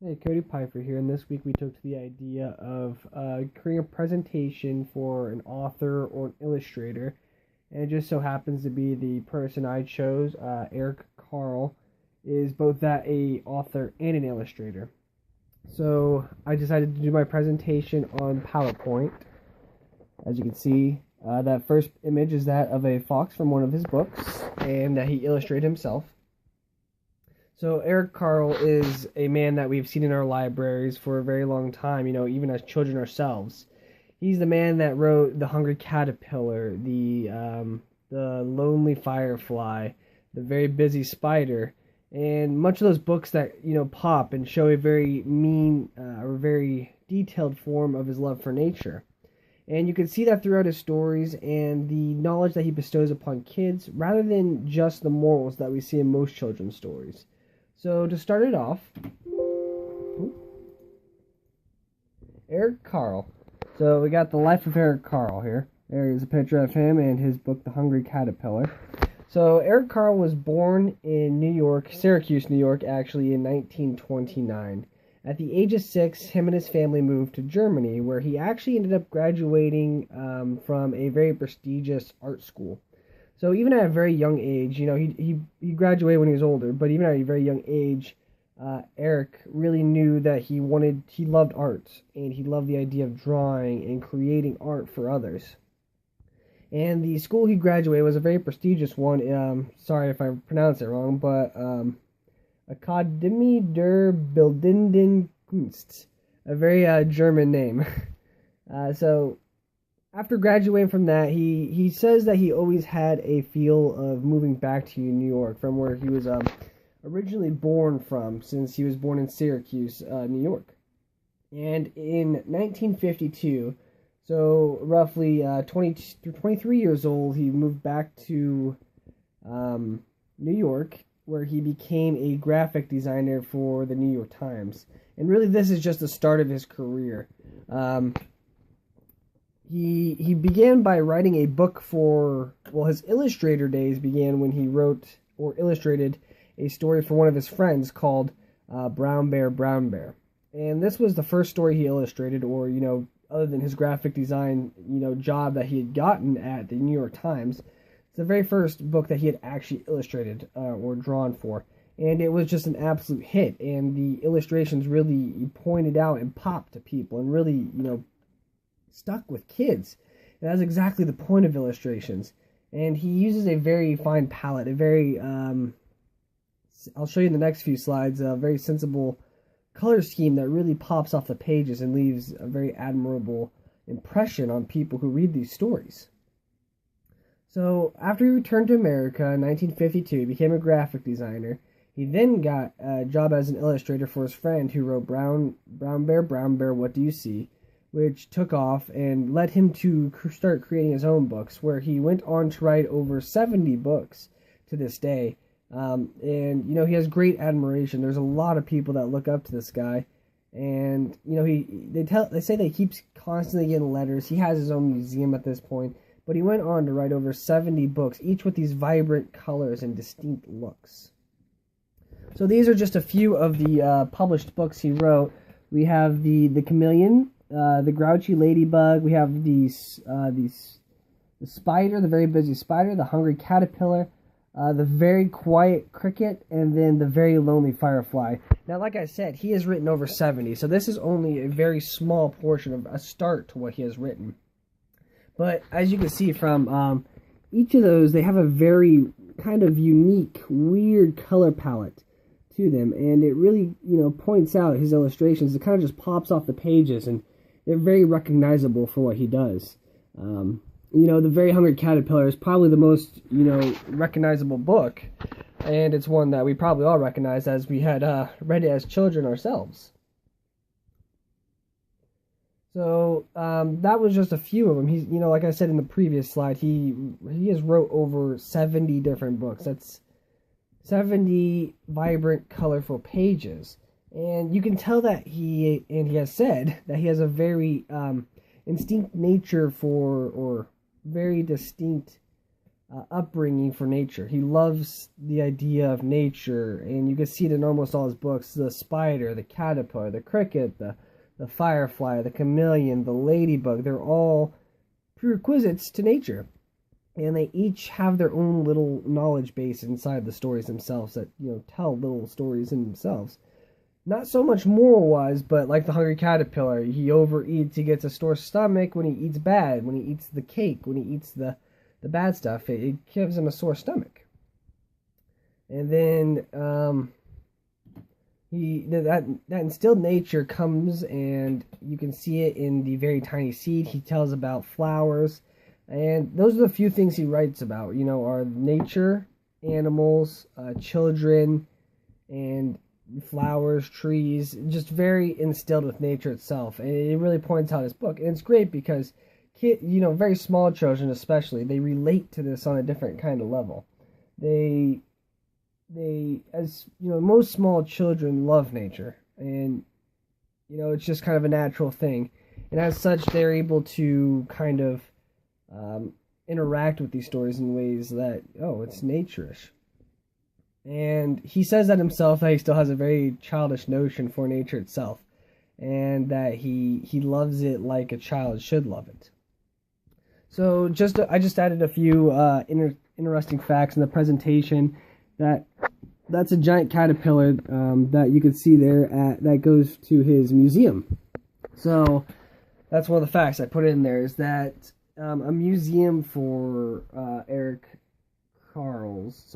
Hey, Cody Piper here, and this week we took to the idea of creating a presentation for an author or an illustrator, and it just so happens to be the person I chose, Eric Carle, is both that a author and an illustrator. So I decided to do my presentation on PowerPoint. As you can see, that first image is that of a fox from one of his books, and that he illustrated himself. So Eric Carle is a man that we've seen in our libraries for a very long time, even as children ourselves. He's the man that wrote The Hungry Caterpillar, the Lonely Firefly, The Very Busy Spider, and much of those books that, pop and show a very mean or very detailed form of his love for nature. And you can see that throughout his stories and the knowledge that he bestows upon kids rather than just the morals that we see in most children's stories. So to start it off, Eric Carle. So we got the life of Eric Carle here. There is a picture of him and his book, The Hungry Caterpillar. So Eric Carle was born in New York, Syracuse, New York, actually in 1929. At the age of 6, him and his family moved to Germany, where he actually ended up graduating from a very prestigious art school. So even at a very young age, he graduated when he was older, but even at a very young age, Eric really knew that he loved art, and he loved the idea of drawing and creating art for others. And the school he graduated was a very prestigious one. Sorry if I pronounce it wrong, but Akademie der Bildenden Kunst, a very German name. So after graduating from that, he says that he always had a feel of moving back to New York from where he was originally born from, since he was born in Syracuse, New York. And in 1952, so roughly 23 years old, he moved back to New York, where he became a graphic designer for the New York Times. And really, this is just the start of his career. He began by writing a book his illustrator days began when he wrote or illustrated a story for one of his friends called Brown Bear, Brown Bear. And this was the first story he illustrated, or, other than his graphic design, job that he had gotten at the New York Times. It's the very first book that he had actually illustrated or drawn for. And it was just an absolute hit, and the illustrations really pointed out and popped to people and really, stuck with kids. And that's exactly the point of illustrations. And he uses a very fine palette, a very, I'll show you in the next few slides, a very sensible color scheme that really pops off the pages and leaves a very admirable impression on people who read these stories. So after he returned to America in 1952, he became a graphic designer. He then got a job as an illustrator for his friend who wrote Brown Bear, What Do You See?, which took off and led him to start creating his own books, where he went on to write over 70 books to this day. And, he has great admiration. There's a lot of people that look up to this guy. And, they say that he keeps constantly getting letters. He has his own museum at this point. But he went on to write over 70 books, each with these vibrant colors and distinct looks. So these are just a few of the published books he wrote. We have the Chameleon, the Grouchy Ladybug. We have the Spider, the Very Busy Spider, the Hungry Caterpillar, the Very Quiet Cricket, and then the Very Lonely Firefly. Now, like I said, he has written over 70, so this is only a very small portion of a start to what he has written. But as you can see from each of those, they have a very kind of unique, weird color palette to them, and it really, points out his illustrations. It kind of just pops off the pages, and they're very recognizable for what he does. The Very Hungry Caterpillar is probably the most, recognizable book, and it's one that we probably all recognize as we had read it as children ourselves. So that was just a few of them. He's, like I said in the previous slide, he has wrote over 70 different books. That's 70 vibrant, colorful pages. And you can tell that he has said that he has a very instinct nature for, or very distinct upbringing for nature. He loves the idea of nature, and you can see it in almost all his books. The spider, the caterpillar, the cricket, the firefly, the chameleon, the ladybug, they're all prerequisites to nature. And they each have their own little knowledge base inside the stories themselves that, tell little stories in themselves. Not so much moral-wise, but like the hungry caterpillar, he overeats, he gets a sore stomach when he eats bad, when he eats the cake, when he eats the bad stuff, it gives him a sore stomach. And then that instilled nature comes, and you can see it in the very tiny seed. He tells about flowers, and those are the few things he writes about, are nature, animals, children, and flowers, trees, just very instilled with nature itself. And it really points out his book, and it's great because very small children especially, they relate to this on a different kind of level. They as most small children love nature, and it's just kind of a natural thing, and as such they're able to kind of interact with these stories in ways that, it's nature-ish. And he says that himself, that he still has a very childish notion for nature itself, and that he loves it like a child should love it. So I just added a few interesting facts in the presentation. That's a giant caterpillar that you can see there that goes to his museum. So that's one of the facts I put in there, is that a museum for Eric Carle's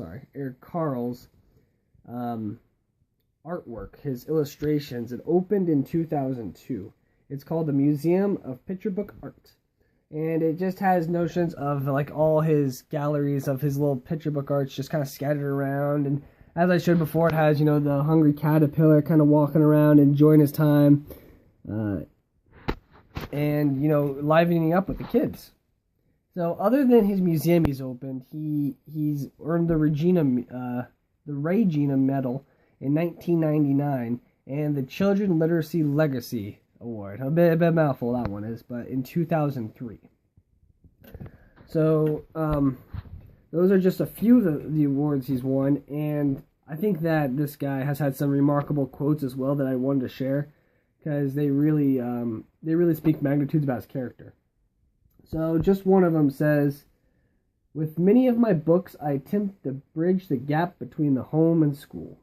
artwork, his illustrations. It opened in 2002. It's called the Museum of Picture Book Art. And it just has notions of all his galleries of his little picture book arts just kind of scattered around. And as I showed before, it has, the hungry caterpillar kind of walking around, enjoying his time, and, livening up with the kids. So other than his museum he's opened, he's earned the Regina Medal in 1999 and the Children Literacy Legacy Award. A bit mouthful that one is, but in 2003. So those are just a few of the awards he's won, and I think that this guy has had some remarkable quotes as well that I wanted to share, because they really speak magnitudes about his character. So just one of them says, "With many of my books, I attempt to bridge the gap between the home and school.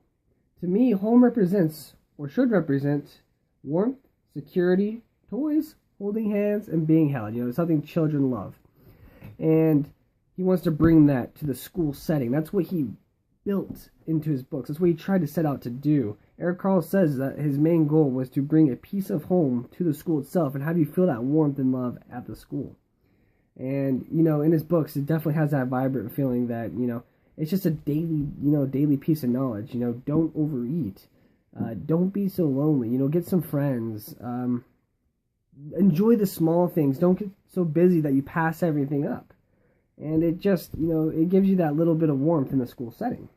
To me, home represents, or should represent, warmth, security, toys, holding hands, and being held. Something children love." And he wants to bring that to the school setting. That's what he built into his books. That's what he tried to set out to do. Eric Carle says that his main goal was to bring a piece of home to the school itself and have you feel that warmth and love at the school. And, in his books, it definitely has that vibrant feeling that, it's just a daily piece of knowledge. Don't overeat. Don't be so lonely. Get some friends. Enjoy the small things. Don't get so busy that you pass everything up. And it just, it gives you that little bit of warmth in the school setting.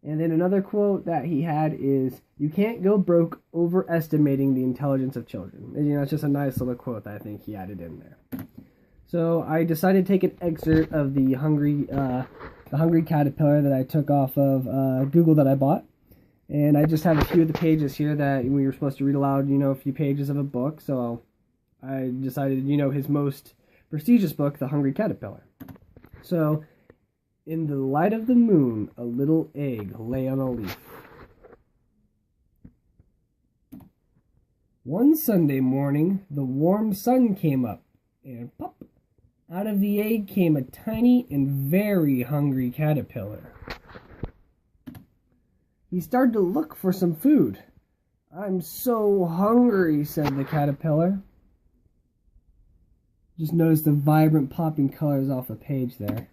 And then another quote that he had is, "You can't go broke overestimating the intelligence of children." And, it's just a nice little quote that I think he added in there. So I decided to take an excerpt of the hungry caterpillar that I took off of Google that I bought. And I just have a few of the pages here that we were supposed to read aloud, a few pages of a book. So I decided, his most prestigious book, The Hungry Caterpillar. So, "In the light of the moon, a little egg lay on a leaf. One Sunday morning, the warm sun came up, and pop, out of the egg came a tiny and very hungry caterpillar. He started to look for some food. 'I'm so hungry,' said the caterpillar." Just notice the vibrant popping colors off the page there.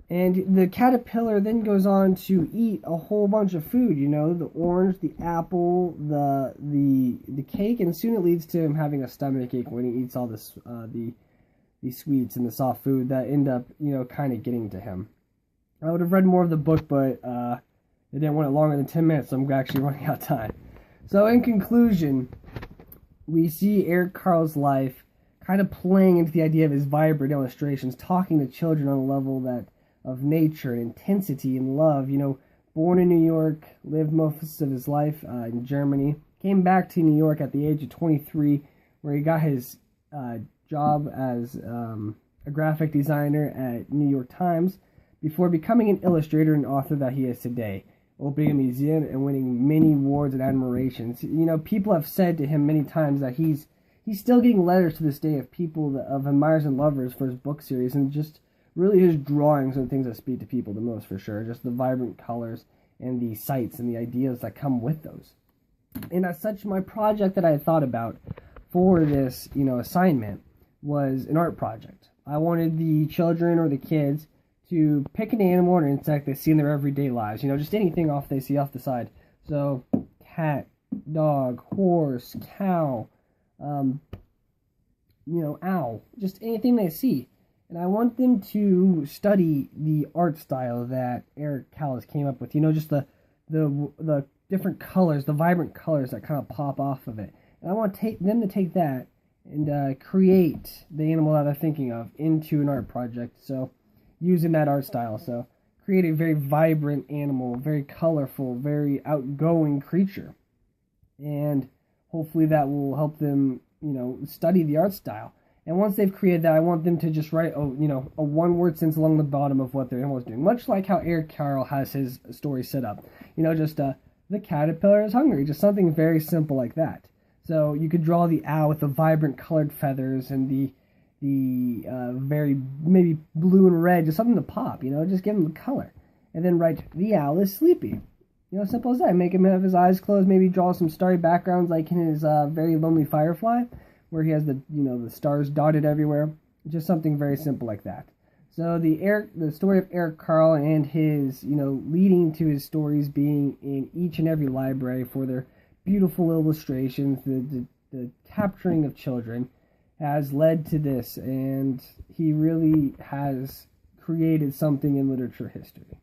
And the caterpillar then goes on to eat a whole bunch of food, the orange, the apple, the cake, and soon it leads to him having a stomachache when he eats all this the sweets and the soft food that end up, kind of getting to him. I would have read more of the book, but it didn't want it longer than 10 minutes, so I'm actually running out of time. So in conclusion, we see Eric Carle's life kind of playing into the idea of his vibrant illustrations, talking to children on a level that of nature and intensity and love. Born in New York, lived most of his life in Germany, came back to New York at the age of 23, where he got his job as a graphic designer at New York Times before becoming an illustrator and author that he is today, opening a museum and winning many awards and admirations. People have said to him many times that he's still getting letters to this day of people, of admirers and lovers for his book series, and just really his drawings are the things that speak to people the most, for sure. Just the vibrant colors and the sights and the ideas that come with those. And as such, my project that I had thought about for this, assignment was an art project. I wanted the children or the kids to pick an animal or an insect they see in their everyday lives. Just anything they see off the side. So, cat, dog, horse, cow, owl, just anything they see. And I want them to study the art style that Eric Callis came up with. Just the different colors, the vibrant colors that kind of pop off of it. And I want them to take that and create the animal that they're thinking of into an art project. So, using that art style. So, create a very vibrant animal, very colorful, very outgoing creature. And hopefully that will help them, study the art style. And once they've created that, I want them to just write, a one-word sentence along the bottom of what their animal is doing. Much like how Eric Carle has his story set up. The caterpillar is hungry. Just something very simple like that. So you could draw the owl with the vibrant colored feathers and the very, maybe blue and red, just something to pop, just give him the color. And then write, the owl is sleepy. Simple as that. Make him have his eyes closed, maybe draw some starry backgrounds like in his Very Lonely Firefly, where he has the stars dotted everywhere. Just something very simple like that. So the story of Eric Carle and his, leading to his stories being in each and every library for their beautiful illustrations, the capturing of children, has led to this, and he really has created something in literature history.